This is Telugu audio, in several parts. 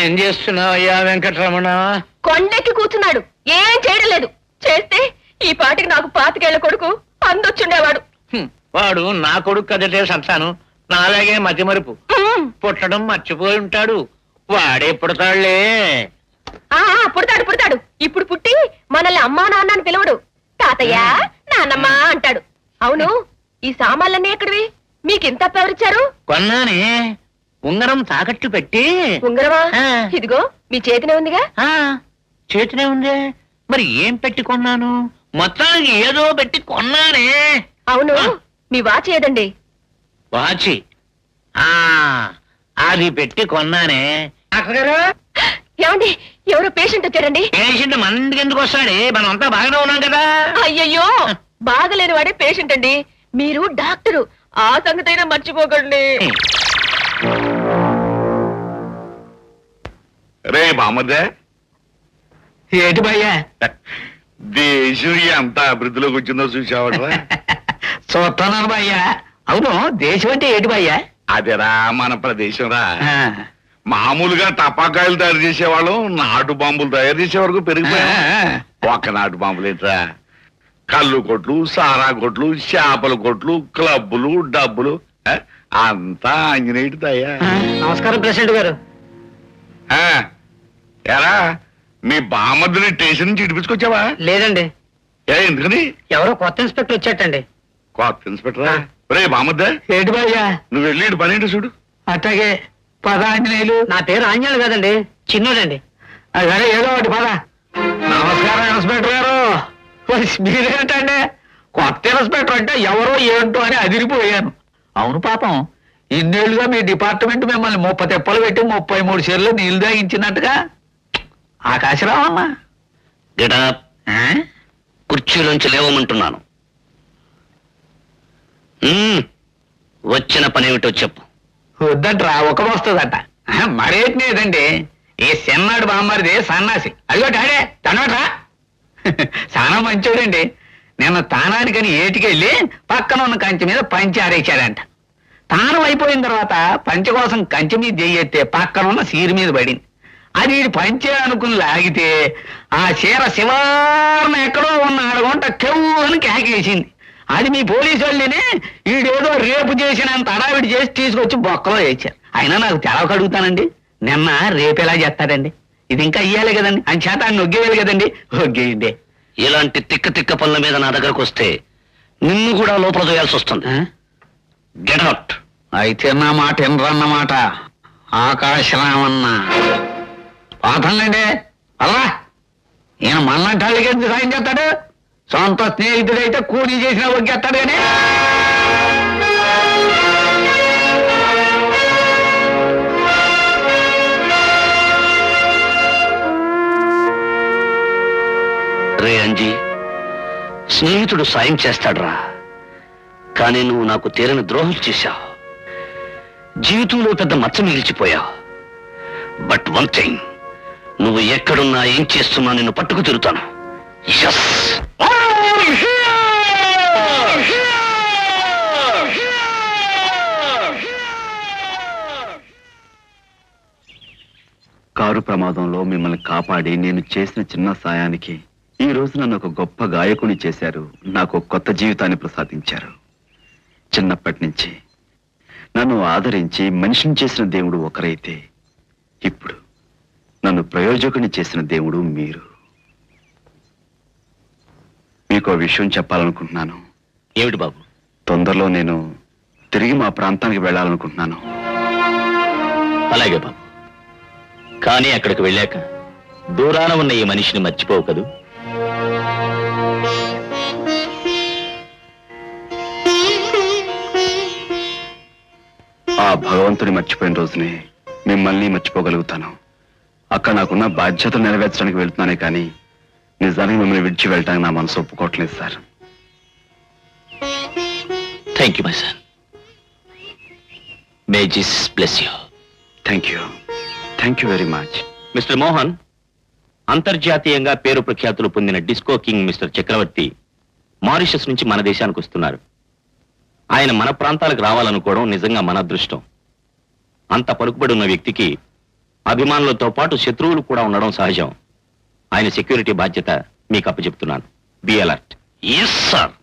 ఏం చేస్తున్నావయ్యా వెంకటరమణ? కొండెక్కి కూర్చున్నాడు, ఏం చేయడం లేదు. చేస్తే ఈ పాటికి నాకు 25 కొడుకు అందొచ్చుండేవాడు. వాడు నా కొడుకు కదటే సంతానం, నాలాగే మతి మరుపు. పుట్టడం మర్చిపోయి ఉంటాడు. వాడే పుడతాడులే. పుడతాడు పుడతాడు. ఇప్పుడు పుట్టి మనల్ని అమ్మా నాన్న అని పిలవడు, తాతయ్య నాన్నమ్మ అంటాడు. అవును, ఈ సామాన్లన్నీ ఎక్కడివి? మీకింత ఎవరిచ్చారు? కొన్నానే, ఉంగరం తాకట్టు పెట్టి. ఉంగరమా? ఇదిగో మీ చేతినే ఉందిగా. చేతినే ఉంది. మరి ఏం పెట్టి కొన్నాను? మొత్తానికి ఏదో పెట్టి కొన్నానే. అవును, మీ వాచ్ ఏదండి? వాచి అది పెట్టి కొన్నానే. ఏమండి, ఎవరో పేషెంట్ వచ్చారండి. పేషెంట్ మనకి ఎందుకు వస్తాడే? మనం అంతా బాగానే ఉన్నాం కదా. అయ్యయ్యో, బాగలేని వాడే పేషెంట్ అండి. మీరు డాక్టరు, ఆ సంగతైనా మర్చిపోకండి. రే బామ్మదే, ఏంటి భయ్యా? దేశం ఎంత అభివృద్ధిలోకి వచ్చిందో చూసావట్రా? చూస్తున్నాను భయ్యా. అవును, దేశం అంటే ఏంటి భయ్యా? అదేరా మన ప్రదేశం రా. మామూలుగా టపాకాయలు తయారు చేసేవాళ్ళం, నాటు బాంబులు తయారు చేసే వరకు పెరిగిపోయా. ఒక్క నాటు బాంబులు ఏంట్రా, కళ్ళు కొట్లు, సారా కొట్లు, చేపల కొట్లు, క్లబ్బులు, డబ్బులు, అంతా ఆంజనేయుడి దయ్యా. నమస్కారం ప్రెసిడెంట్ గారు. ఎరా, మీ బామ్మద్దుని స్టేషన్ నుంచి ఇడిపించుకొచ్చావా? లేదండి. ఎందుకని? ఎవరో కొత్త ఇన్స్పెక్టర్ వచ్చేటండి. కొత్త ఇన్స్పెక్టరా? రే బామ్మద్దా, ఏంటి భయ్యా? నువ్వు వెళ్ళి పని ఏంటో చూడు. అట్లాగే. పద ఆంజనేయులు. నా పేరు ఆంజనేయులు కాదండి, చిన్నోడండి. అదే ఏదో ఒకటి పద. నమస్కారం ఇన్స్పెక్టర్ గారు. మీరేంటండి? కొత్త ఇన్స్పెక్టర్ అంటే ఎవరో ఏంటో అని అదిరిపోయాను. అవును పాపం, ఇన్నేళ్లుగా మీ డిపార్ట్మెంట్ మిమ్మల్ని 30 తెప్పలు పెట్టి 33 షేర్లు నీళ్లు దాగించినట్టుగా. ఆకాశరావు అమ్మా, గెటప్. కుర్చీలోంచి లేవమంటున్నాను. వచ్చిన పనేమిటో చెప్పు. వద్దంట్రా, ఒక వస్తుందట. మరేటి లేదండి, ఈ సెన్నాడు బామ్మరిది సన్నాసి. అదిగో డాడే తనట్రా. చాలా మంచోడండి. నిన్న తానానికని ఏటికెళ్ళి పక్కన ఉన్న కంచె మీద పంచి ఆరేశాడంట. తానం అయిపోయిన తర్వాత పంచె కోసం కంచె మీద చెయ్యెత్తే పక్కన ఉన్న సీరు మీద పడింది. అది వీడి పంచే అనుకుని లాగితే ఆ చీర శివార్న ఎక్కడో ఉన్న అడగొంట కెవ్వు అని కేకేసింది. అది మీ పోలీసు వాళ్ళని వీడేదో రేపు చేసినంత అడావిడి చేసి తీసుకొచ్చి బొక్కలో వేశారు. అయినా నాకు తెలవక అడుగుతానండి, నిన్న రేపు ఎలా చేస్తాడండి? ఇది ఇంకా ఇయ్యాలి కదండి, అని చేత ఆయన నొగ్గేయాలి కదండి. ఒగ్గేయండి. ఇలాంటి తిక్క తిక్క పనుల మీద నా దగ్గరకు వస్తే నిన్ను కూడా లోపల చేయాల్సి వస్తుంది. గెటౌట్. అయితే నా మాట ఎనరన్నమాట. ఆకాశరామన్నా పాతండి అలా ఈయన మన్నంటాళ్ళకి ఎందుకు సాయం చేస్తాడు? సొంత స్నేహితుడైతే కూలీ చేసిన ఒగ్గేస్తాడు కానీ. రే అంజీ, స్నేహితుడు సాయం చేస్తాడురా, కానీ నువ్వు నాకు తీరని ద్రోహం చేశావు. జీవితంలో పెద్ద మచ్చ మిగిల్చిపోయావు. బట్ వన్ థింగ్, నువ్వు ఎక్కడున్నా ఏం చేస్తున్నా నిన్ను పట్టుకు తిరుగుతాను. కారు ప్రమాదంలో మిమ్మల్ని కాపాడి నేను చేసిన చిన్న సాయానికి ఈ రోజు నన్ను ఒక గొప్ప గాయకుని చేశారు. నాకు కొత్త జీవితాన్ని ప్రసాదించారు. చిన్నప్పటి నుంచి నన్ను ఆదరించి మనిషిని చేసిన దేవుడు ఒకరైతే, ఇప్పుడు నన్ను ప్రయోజకుని చేసిన దేవుడు మీరు. మీకు విషయం చెప్పాలనుకుంటున్నాను. ఏమిటి బాబు? తొందరలో నేను తిరిగి మా ప్రాంతానికి వెళ్ళాలనుకుంటున్నాను. అలాగే బాబు, కానీ అక్కడికి వెళ్ళాక దూరాన ఉన్న ఈ మనిషిని మర్చిపోవు కదూ? ఆ భగవంతుని మర్చిపోయిన రోజునే మిమ్మల్ని మర్చిపోగలుగుతాను. అక్కడ నాకున్న బాధ్యతలు నెరవేర్చడానికి వెళ్తున్నానే కానీ నిజానికి మిమ్మల్ని విడిచి వెళ్ళటానికి నా మనసు ఒప్పుకోవట్లేదు sir. Thank you my son. May Jesus bless you. Thank you. Thank you very much. Mister Mohan, అంతర్జాతీయంగా పేరు ప్రఖ్యాతులు పొందిన డిస్కో కింగ్ మిస్టర్ చక్రవర్తి మారిషస్ నుంచి మన దేశానికి వస్తున్నారు. ఆయన మన ప్రాంతాలకు రావాలనుకోవడం నిజంగా మన అదృష్టం. అంత పలుకుబడి ఉన్న వ్యక్తికి అభిమానులతో పాటు శత్రువులు కూడా ఉండడం సహజం. ఆయన సెక్యూరిటీ బాధ్యత మీకు అప్పచెప్తున్నాను. Be alert. Yes sir.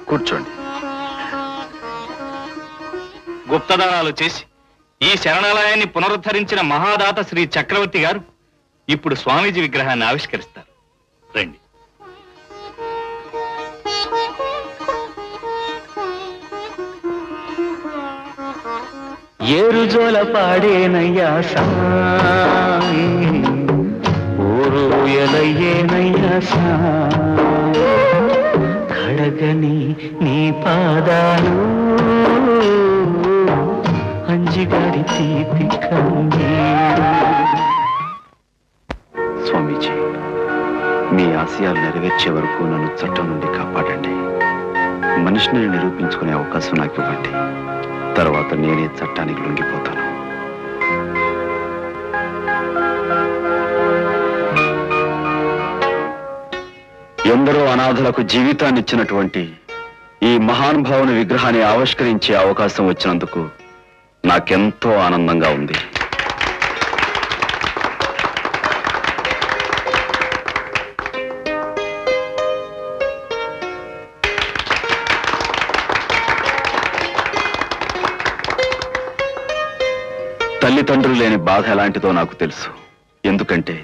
కూర్చోండి. గుప్తదానాలు చేసి ఈ శరణాలయాన్ని పునరుద్ధరించిన మహాదాత శ్రీ చక్రవర్తి గారు ఇప్పుడు స్వామీజీ విగ్రహాన్ని ఆవిష్కరిస్తారు. రండి. ఏరుజోల పాడేనయ్యా సాయి, ఊరు ఎలయ్యేనయ్యా సాయి, కడగని నీ పాదాలు అంజిగారి తీపి కన్నీరు. స్వామీజీ, మీ ఆశయాలు నెరవేర్చే వరకు నన్ను చట్టం నుండి కాపాడండి. మనిషిని నిరూపించుకునే అవకాశం నాకు ఇవ్వండి. తర్వాత నేనే చట్టానికి లొంగిపోతాను. ఎందరో అనాథలకు జీవితాన్ని ఇచ్చినటువంటి ఈ మహానుభావుని విగ్రహాన్ని ఆవిష్కరించే అవకాశం వచ్చినందుకు నాకెంతో ఆనందంగా ఉంది. తల్లిదండ్రులు లేని బాధ ఎలాంటిదో నాకు తెలుసు. ఎందుకంటే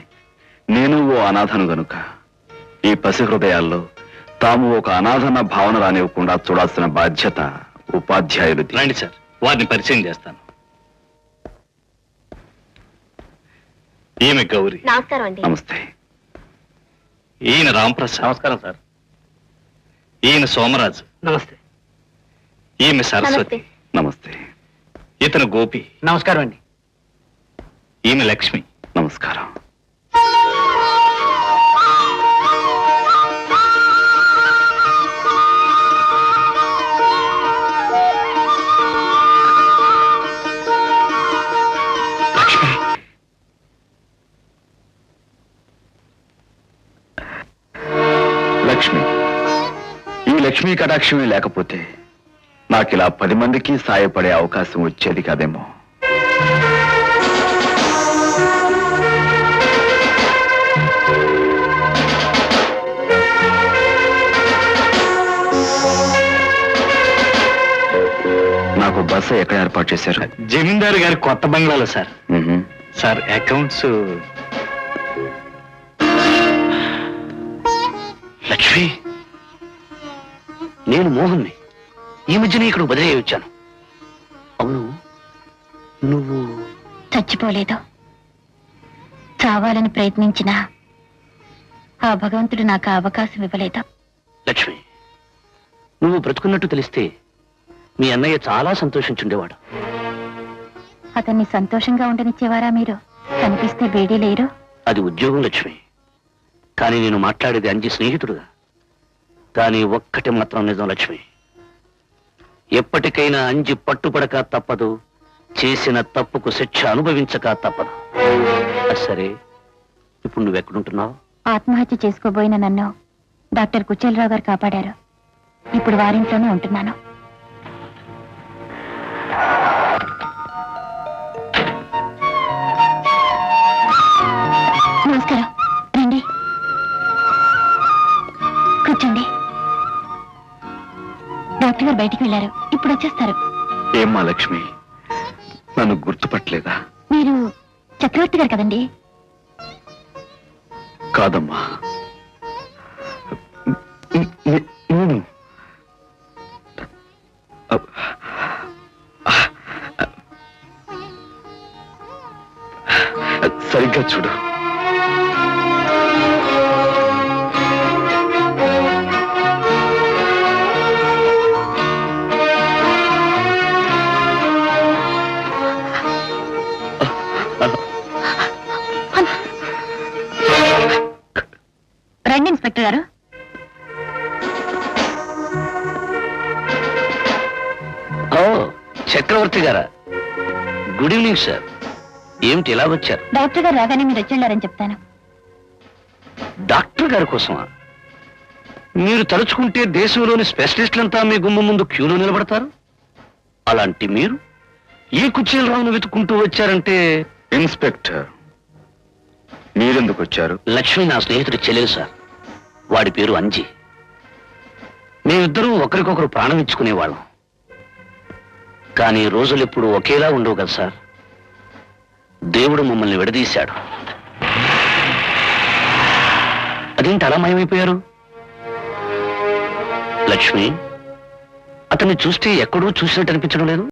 నేను ఓ అనాథను గనుక. ఈ పసి హృదయాల్లో తాము ఒక అనాథన భావన రానివ్వకుండా చూడాల్సిన బాధ్యత ఉపాధ్యాయులది. రండి సార్, వారిని పరిచయం చేస్తాను. ఈమె గౌరీ. నమస్కారం అండి. నమస్తే. ఈయన రాంప్రసాద్. నమస్కారం సార్. ఈయన సోమరాజు. నమస్తే. ఈమె సరస్వతి. నమస్తే. ఇతను గోపి. నమస్కారం అండి. ఈమె లక్ష్మి. నమస్కారం. లక్ష్మి, ఈ లక్ష్మీ కటాక్షమే లేకపోతే నాకు ఇలా 10 మందికి సాయపడే అవకాశం వచ్చేది కాదేమో. నాకు బస ఎక్కడ ఏర్పాటు చేశారు? జమీందారు గారి కొత్త బంగ్లాలో సార్. మ్మ్. Sir accounts. లక్ష్మి, నేను మోహన్ని ఈ మధ్యనే ఇక్కడ బదిలీ వచ్చాను. అవును, నువ్వు చచ్చిపోలేదు. చావాలని ప్రయత్నించినా ఆ భగవంతుడు నాకు అవకాశం ఇవ్వలేదు. లక్ష్మి, నువ్వు బ్రతుకున్నట్టు తెలిస్తే మీ అన్నయ్య చాలా సంతోషించుండేవాడు. అతన్ని సంతోషంగా ఉండనిచ్చేవారా మీరు? కనిపిస్తే వేడి లేరు. అది ఉద్యోగం లక్ష్మి. కానీ నేను మాట్లాడేది అంజి స్నేహితుడుగా. కానీ ఒక్కటి మాత్రం నిజం లక్ష్మి, ఎప్పటికైనా అంజి పట్టుపడక తప్పదు, చేసిన తప్పుకు శిక్ష అనుభవించక తప్పదు. అది సరే, ఇప్పుడు నువ్వెక్కడుంటున్నావు? ఆత్మహత్య చేసుకోబోయిన నన్ను డాక్టర్ కుచేలరావు గారు కాపాడారు. ఇప్పుడు వారింట్లోనే ఉంటున్నాను. నమస్కారం. రండి, కూర్చోండి. డాక్టర్ గారు బయటికి వెళ్ళారు, ఇప్పుడు వచ్చేస్తారు. ఏమ్మా లక్ష్మి, నన్ను గుర్తుపట్టలేదా? మీరు చక్రవర్తి గారు కదండి? కాదమ్మా, రండి ఇన్స్పెక్టర్ గారు. ఓ చక్రవర్తి గారా, గుడ్ ఈవినింగ్ సార్. ఏమిటి ఇలా వచ్చారు? డాక్టర్ గారు రాగానే మీరు వచ్చి చెప్తాను. డాక్టర్ గారి కోసమా? మీరు తలుచుకుంటే దేశంలోని స్పెషలిస్టులంతా మీ గుమ్మ ముందు క్యూలో నిలబడతారు. అలాంటి మీరు ఈ కుచేలరావును వెతుక్కుంటూ వచ్చారంటే... ఇన్స్పెక్టర్, మీరెందుకు వచ్చారు? లక్ష్మి నా స్నేహితుడి చెల్లెలు సార్. వాడి పేరు అంజి. మేమిద్దరూ ఒకరికొకరు ప్రాణం ఇచ్చుకునేవాళ్ళం. కానీ రోజులు ఎప్పుడు ఒకేలా ఉండవు కదా సార్. దేవుడు మమ్మల్ని విడదీశాడు. అదేంటి అలా మాయమైపోయారు? లక్ష్మి, అతన్ని చూస్తే ఎక్కడూ చూసినట్టు అనిపించడం లేదు.